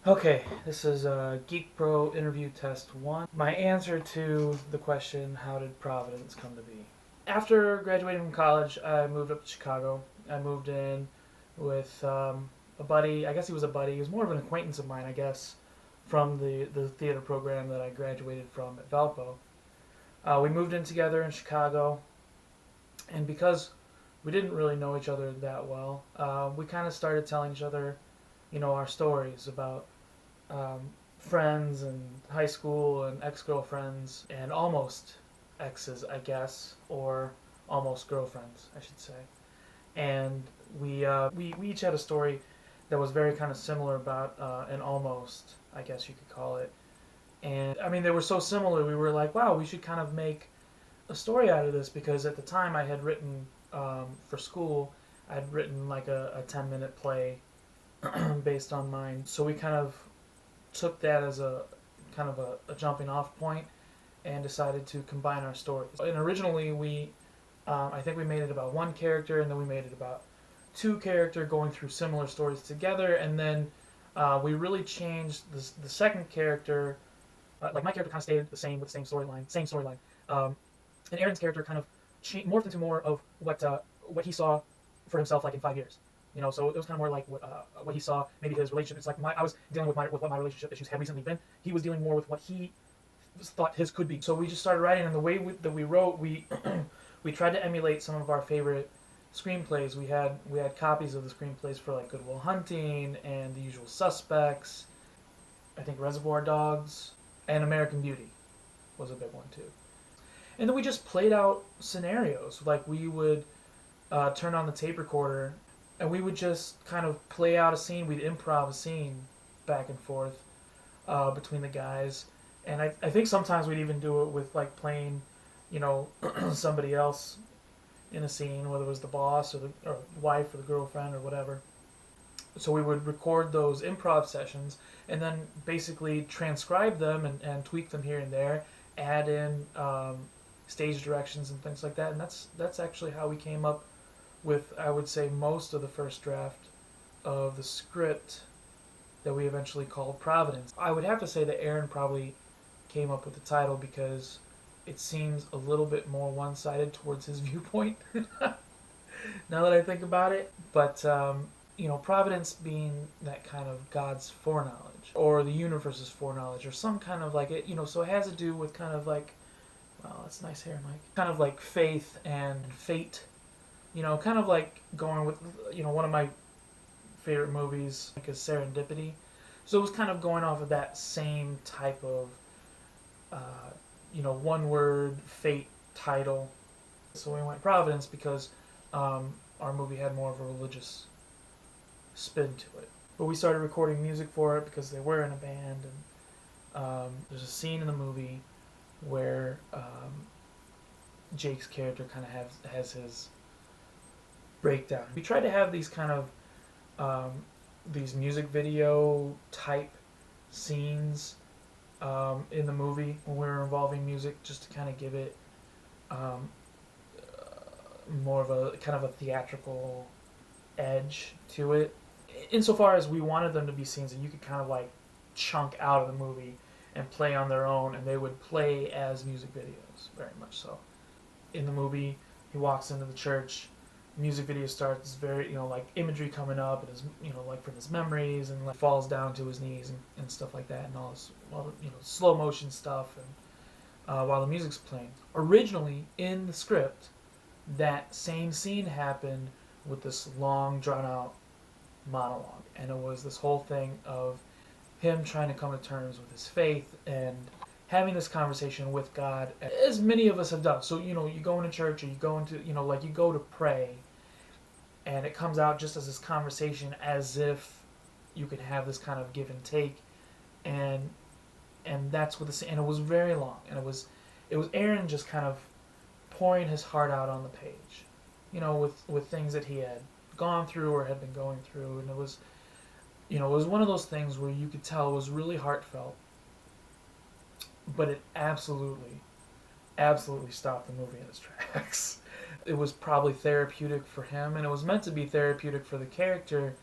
Okay, this is Geek Pro interview test one. My answer to the question, how did Providence come to be? After graduating from college, I moved up to Chicago. I moved in with a buddy. I guess he was a buddy. He was more of an acquaintance of mine, I guess, from the theater program that I graduated from at Valpo. We moved in together in Chicago, and because we didn't really know each other that well, we kind of started telling each other, our stories about um, friends and high school and ex-girlfriends and almost exes, I guess, or almost girlfriends, I should say. And we each had a story that was very kind of similar about an almost, I guess you could call it. And I mean, they were so similar. We were like, wow, we should kind of make a story out of this because at the time I had written for school, I'd written like a 10-minute play based on mine. So we kind of took that as a kind of a jumping off point and decided to combine our stories. And originally I think we made it about one character, and then we made it about two character going through similar stories together, and then we really changed the second character. Like my character kind of stayed the same with the same storyline, and Aaron's character kind of morphed into more of what he saw for himself like in 5 years. So it was kind of more like what he saw, maybe his relationship. It's like I was dealing with what my relationship issues had recently been. He was dealing more with what he thought his could be. So we just started writing, and the way that we wrote, we we tried to emulate some of our favorite screenplays. We had copies of the screenplays for like Good Will Hunting and The Usual Suspects. I think Reservoir Dogs and American Beauty was a big one too. And then we just played out scenarios. Like we would turn on the tape recorder and we would just kind of play out a scene. We'd improv a scene back and forth between the guys. And I think sometimes we'd even do it with like playing, somebody else in a scene, whether it was the boss or wife or the girlfriend or whatever. So we would record those improv sessions and then basically transcribe them and tweak them here and there, add in stage directions and things like that. And that's actually how we came up with, I would say, most of the first draft of the script that we eventually called Providence. I would have to say that Aaron probably came up with the title because it seems a little bit more one-sided towards his viewpoint now that I think about it. But, Providence being that kind of God's foreknowledge or the universe's foreknowledge or some kind of like it, so it has to do with kind of like, wow, that's nice hair, Mike. Kind of like faith and fate, kind of like going with, one of my favorite movies like is Serendipity. So it was kind of going off of that same type of, one word fate title. So we went Providence because our movie had more of a religious spin to it. But we started recording music for it because they were in a band, and there's a scene in the movie where Jake's character kind of has his breakdown. We tried to have these kind of these music video type scenes in the movie when we were involving music, just to kind of give it more of a kind of a theatrical edge to it. Insofar as we wanted them to be scenes that you could kind of like chunk out of the movie and play on their own, and they would play as music videos, very much so. In the movie, he walks into the church, music video starts, very, like imagery coming up, and his, like from his memories, and like falls down to his knees and stuff like that, and all this, slow motion stuff, and while the music's playing. Originally, in the script, that same scene happened with this long, drawn out monologue, and it was this whole thing of him trying to come to terms with his faith and having this conversation with God, as many of us have done. So, you go into church, or you go into, like you go to pray, and it comes out just as this conversation, as if you could have this kind of give and take, and that's what and it was very long, and it was Aaron just kind of pouring his heart out on the page, with things that he had gone through or had been going through, and it was one of those things where you could tell it was really heartfelt, but it absolutely stopped the movie in its tracks. It was probably therapeutic for him, and it was meant to be therapeutic for the character,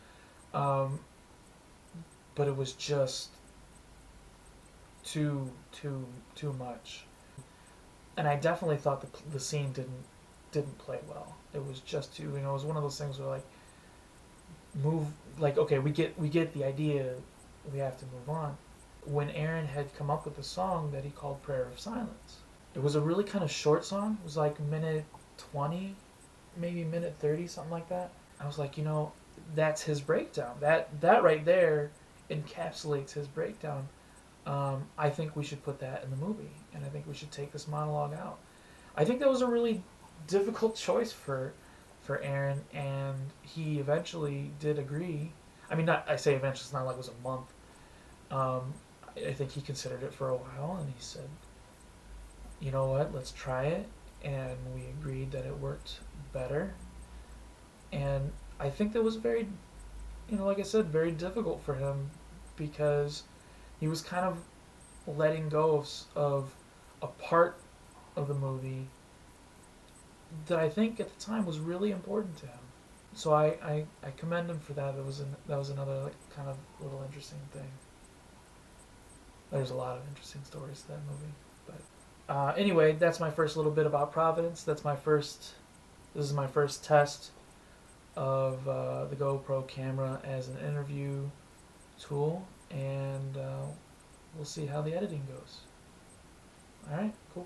but it was just too much. And I definitely thought the scene didn't play well. It was just too, it was one of those things where like move, like, okay, we get the idea, we have to move on. When Aaron had come up with the song that he called Prayer of Silence, it was a really kind of short song. It was like minute 20, maybe minute 30, something like that. I was like, that's his breakdown. That right there encapsulates his breakdown. I think we should put that in the movie, and I think we should take this monologue out. I think that was a really difficult choice for Aaron, and he eventually did agree. I mean, not I say eventually. It's not like it was a month. I think he considered it for a while, and he said, "You know what? Let's try it." And we agreed that it worked better. And I think that was very, like I said, very difficult for him because he was kind of letting go of a part of the movie that I think at the time was really important to him. So I commend him for that. That was another like, kind of little interesting thing. There's a lot of interesting stories to that movie. But anyway, that's my first little bit about Providence. This is my first test of the GoPro camera as an interview tool, and we'll see how the editing goes. Alright, cool.